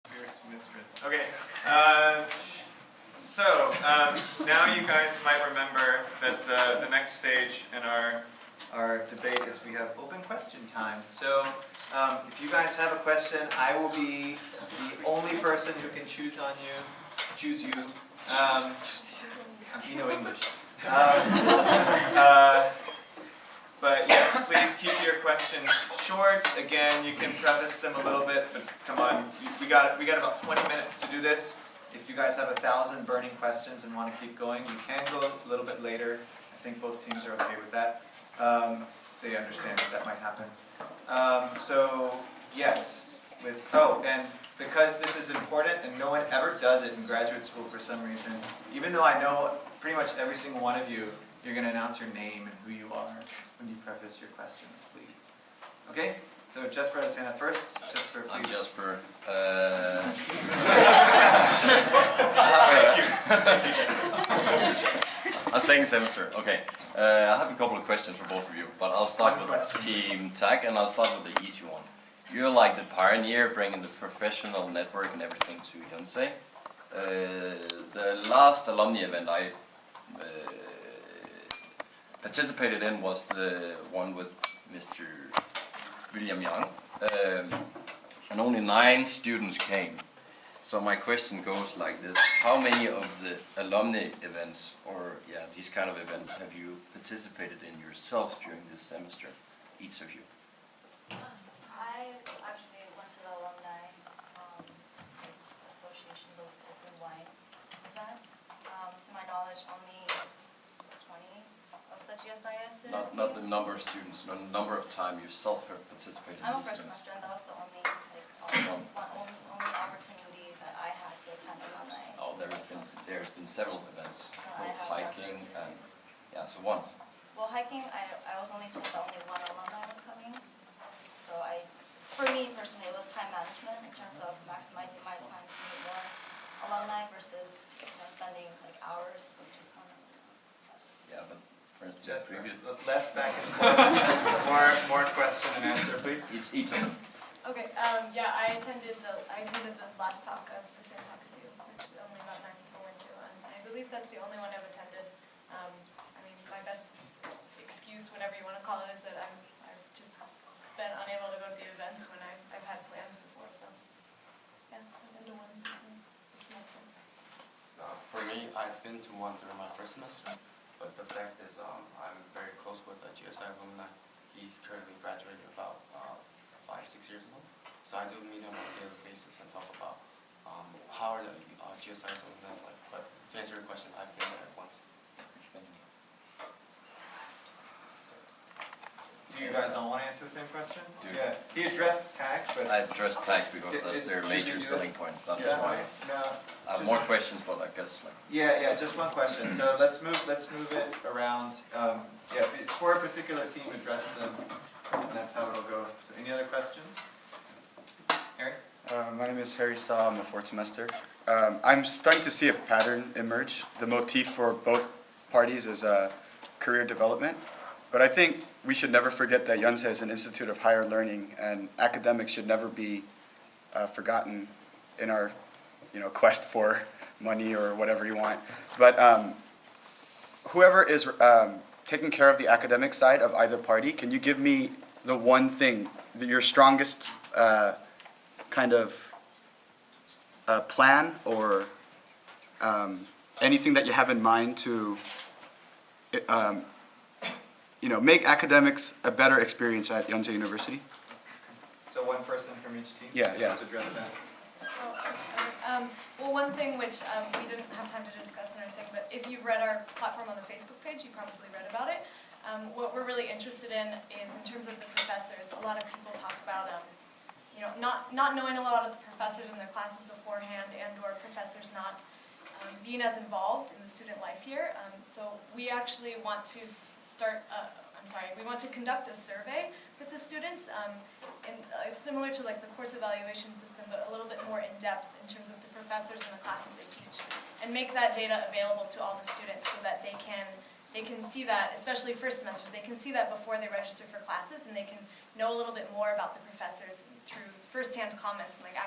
Fierce mistress. Okay. Now you guys might remember that the next stage in our debate is we have open question time. So if you guys have a question, I will be the only person who can choose you. I know English. But yes, please keep your questions short. Again, you can preface them a little bit, but come on, we got about 20 minutes to do this. If you guys have 1,000 burning questions and want to keep going, you can go a little bit later. I think both teams are okay with that. They understand that might happen. Yes, and because this is important and no one ever does it in graduate school for some reason, even though I know pretty much every single one of you, you're going to announce your name and who you are when you preface your questions, please. Okay? So Jesper, let's say that first. Jesper, please. I'm Jesper. Thank you. I'm second semester. Okay. I have a couple of questions for both of you, but I'll start with Team Tag, and I'll start with the easy one. You're like the pioneer, bringing the professional network and everything to Yonsei. The last alumni event I participated in was the one with Mr. William Young, and only 9 students came. So my question goes like this: how many of the alumni events, or these kind of events, have you participated in yourselves during this semester, each of you? I actually went to the alumni association, the Open Wine event. To my knowledge, only 20 of the GSA students. Not the number of students, the number of time you yourself have participated. I'm a first semester, and that was the only only opportunity that I had to attend alumni. Oh, there's been several events, both hiking and so once. Well, hiking, I was only told that only one alumni was coming. So for me personally, it was time management in terms of maximizing my time to meet more alumni versus spending like hours with just one. Yeah, but for instance, less back and forth. more question and answer, please. Each of them. Okay. I attended the last talk. I was the same talk as you, which only about 9 people went to, and I believe that's the only one I've attended. I mean, my best excuse, whatever you want to call it, is that I've just been unable to go to the events when I've had plans before. So yeah, I've been to one this semester. For me, I've been to one during my first semester, but the fact is I'm very close with a GSA alumni. He's currently graduating about 5-6 years ago. So I do meet him on a daily basis and talk about how are the GSI alumni like. But to answer your question, I've been there once. Do you guys all want to answer the same question? Yeah. He addressed tag, but I addressed tag because that's their major selling point. That is why. No. I have more questions, but I guess like. Yeah, just one question. So let's move it around. It's for a particular team, address them, and that's how it'll go. So any other questions? Harry? My name is Harry Saw. I'm a 4th semester. I'm starting to see a pattern emerge. The motif for both parties is career development. But I think we should never forget that Yonsei is an institute of higher learning, and academics should never be forgotten in our quest for money or whatever you want. But whoever is taking care of the academic side of either party, can you give me the one thing, your strongest kind of plan or anything that you have in mind to make academics a better experience at Yonsei University? So one person from each team? Yeah. Just address that. Well, one thing which we didn't have time to discuss and everything, but if you've read our platform on the Facebook page, you probably read about it. What we're really interested in is in terms of the professors. A lot of people talk about not knowing a lot of the professors in their classes beforehand, and/or professors not being as involved in the student life here. So we actually want to we want to conduct a survey with the students, similar to like the course evaluation system, but a little bit more in depth in terms of the professors and the classes they teach, and make that data available to all the students so that they can see that, especially first semesters, they can see that before they register for classes, and they can know a little bit more about the professors through first-hand comments and like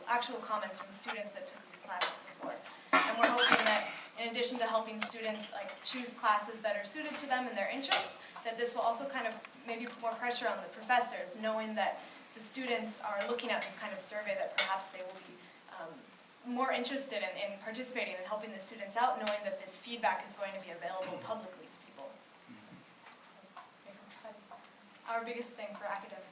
actual comments from students that took these classes before. And we're hoping that in addition to helping students like choose classes better suited to them and their interests, that this will also kind of maybe put more pressure on the professors, knowing that the students are looking at this kind of survey, that perhaps they will be more interested in participating and helping the students out, knowing that this feedback is going to be available publicly to people. Our biggest thing for academics.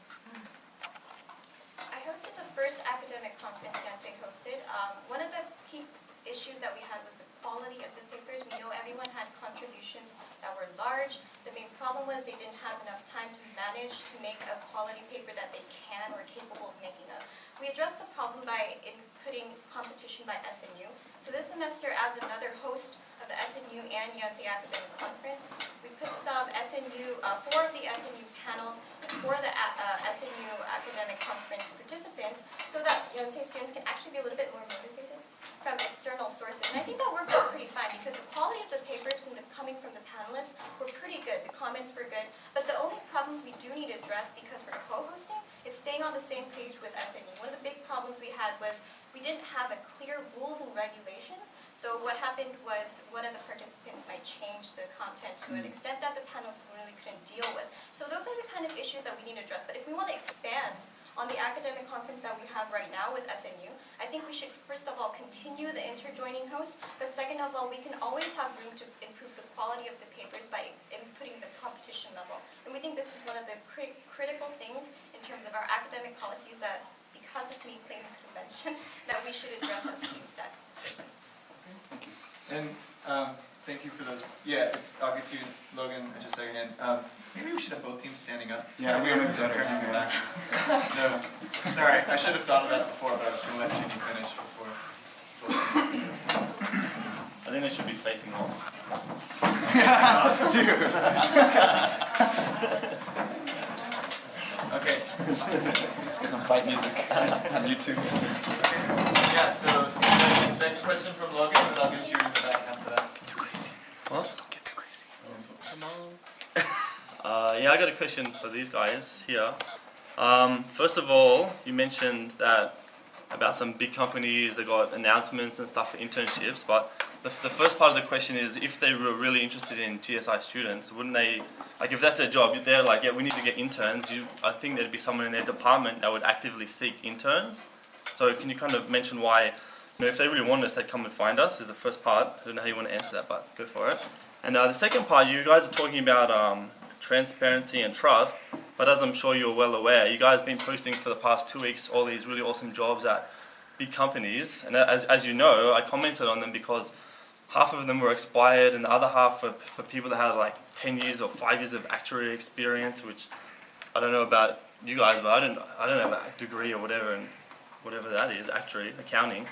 I hosted the first academic conference Yonsei hosted. One of the key issues that we had was the quality of the papers. We know everyone had contributions that were large. The main problem was they didn't have enough time to manage to make a quality paper that they can or are capable of making of. We addressed the problem by inputting competition by SNU. So this semester, as another host of the SNU and Yonsei Academic Conference, we put some SNU, 4 of the SNU panels for the SNU Academic Conference participants, so that Yonsei students can actually be a little bit more motivated from external sources. And I think that worked out pretty fine because the quality of the papers coming from the panelists were pretty good. The comments were good. But the only problems we do need to address, because we're co-hosting, is staying on the same page with SNU. One of the big problems we had was we didn't have a clear rules and regulations. So what happened was one of the participants might change the content to an extent that the panelists really couldn't deal with. So those are the kind of issues that we need to address. But if we want to expand on the academic conference that we have right now with SNU, I think we should first of all continue the interjoining host, but second of all, we can always have room to improve the quality of the papers by inputting the competition level. And we think this is one of the critical things in terms of our academic policies that, because of me claiming convention, that we should address as team STEC. And thank you for those. Yeah, I'll get to you, Logan, in just a second. Maybe we should have both teams standing up. Yeah, we have better. back. No, sorry, I should have thought of that before, but I was going to let Ginny finish before. I think they should be facing off. Okay. Let's get some fight music on YouTube. Yeah, so next question from Logan, and then I'll get you in the back after that. Get too crazy. What? Don't get too crazy. Come on. Yeah, I got a question for these guys here. First of all, you mentioned that about some big companies that got announcements and stuff for internships, but the first part of the question is, if they were really interested in GSI students, wouldn't they, like if that's their job, they're like, yeah, we need to get interns, I think there'd be someone in their department that would actively seek interns. So can you kind of mention why, if they really want us, they'd come and find us, is the first part. I don't know how you want to answer that, but go for it. And the second part, you guys are talking about transparency and trust, but as I'm sure you're well aware, you guys have been posting for the past 2 weeks all these really awesome jobs at big companies, and as you know, I commented on them because half of them were expired and the other half for people that had like 10 years or 5 years of actuary experience, which I don't know about you guys, but I don't have a degree or whatever, and whatever that is, actuary, accounting.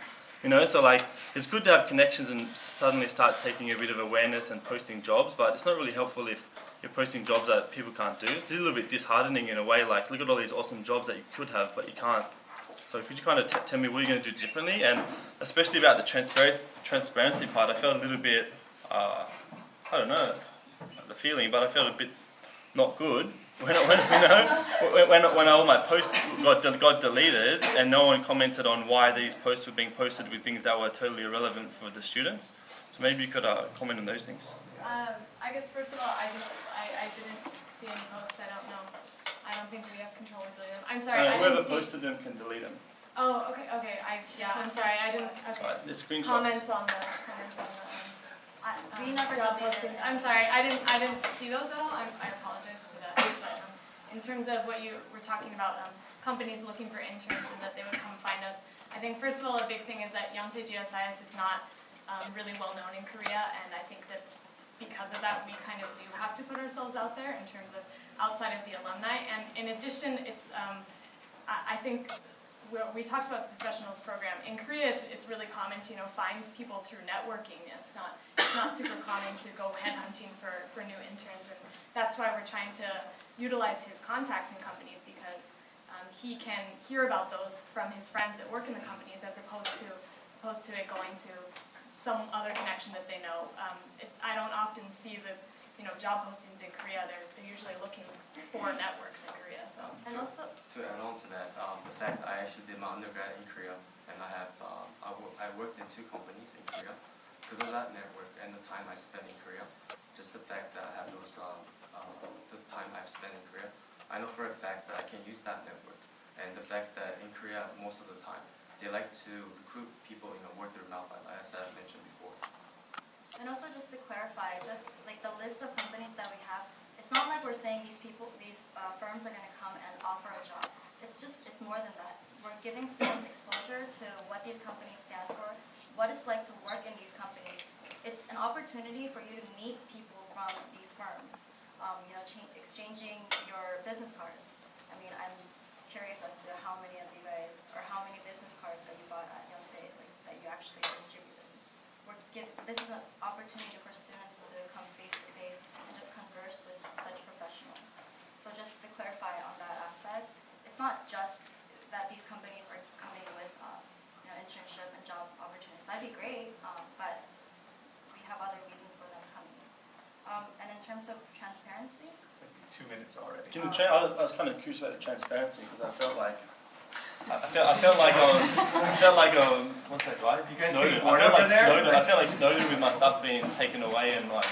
So like, it's good to have connections and suddenly start taking a bit of awareness and posting jobs, but it's not really helpful if you're posting jobs that people can't do. It's a little bit disheartening in a way, like, look at all these awesome jobs that you could have, but you can't. So could you kind of tell me what you're going to do differently? And especially about the transparency part, I felt a little bit, I don't know the feeling, but I felt a bit not good when all my posts got deleted and no one commented on why these posts were being posted with things that were totally irrelevant for the students. So maybe you could comment on those things. I guess first of all, I didn't see any posts. I don't know. I don't think we have control to delete them. I'm sorry. Whoever posted them can delete them. Oh, okay. I'm sorry. I didn't. Okay. Right, the screenshots. Comments on the We never job deleted postings. it. I'm sorry. I didn't see those at all. I apologize for that. But in terms of what you were talking about, companies looking for interns and that they would come find us. I think first of all, a big thing is that Yonsei GSIS is not really well known in Korea, and I think that because of that, we kind of do have to put ourselves out there in terms of outside of the alumni. And in addition, it's I think we talked about the professionals program. In Korea, it's really common to find people through networking. It's not super common to go headhunting for new interns, and that's why we're trying to utilize his contacts in companies, because he can hear about those from his friends that work in the companies, as opposed to it going to some other connection that they know. I don't often see job postings in Korea, they're usually looking for networks in Korea. So. And also, To add on to that, the fact that I actually did my undergrad in Korea, and I have I worked in 2 companies in Korea because of that network and the time I spent in Korea. Just the fact that I have those the time I've spent in Korea, I know for a fact that I can use that network, and the fact that in Korea most of the time they like to recruit people, word through mouth, as I mentioned before. and also just to clarify, just like the list of companies that we have, it's not like we're saying these firms are going to come and offer a job. It's more than that. We're giving students exposure to what these companies stand for, what it's like to work in these companies. It's an opportunity for you to meet people from these firms, exchanging your business cards. I mean, I'm curious as to how many of you guys, or how many business cards that you bought at Yonsei, that you actually distributed. This is an opportunity for students to come face to face and just converse with such professionals. So just to clarify on that aspect, it's not just that these companies are coming with internship and job opportunities. That'd be great, but we have other reasons for them coming. And in terms of transparency, It's like 2 minutes already. I was kind of curious about the transparency because I felt like what's that, right? You guys Snowden. getting bored over there? I feel like Snowden with my stuff being taken away and not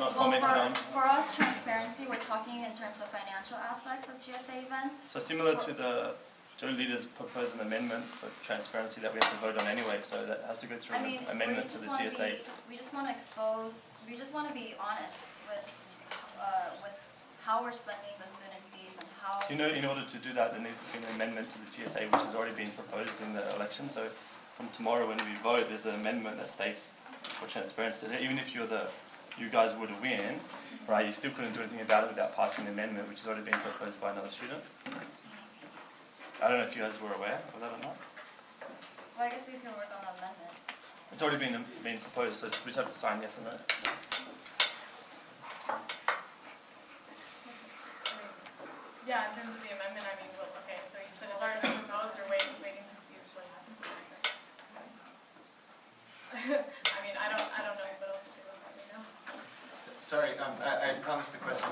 well, commented on. for us, transparency, we're talking in terms of financial aspects of GSA events. So similar to the Joe Leader's proposed an amendment for transparency that we have to vote on anyway, so that has to go through I mean, an amendment to the GSA. we just want to be honest with how we're spending the student fees and how. So in order to do that, there needs to be an amendment to the GSA, which has already been proposed in the election. So from tomorrow when we vote, there's an amendment that states for transparency. Even if you guys would win, right, you still couldn't do anything about it without passing an amendment, which has already been proposed by another student. I don't know if you guys were aware of that or not. Well, I guess we can work on the amendment. It's already been proposed, so we just have to sign yes or no. Yeah, in terms of the amendment, I mean, well, okay, so you said it's already been proposed, or waiting to see what happens with it. I mean, I don't know what else to do about it now. Sorry, I promised the question.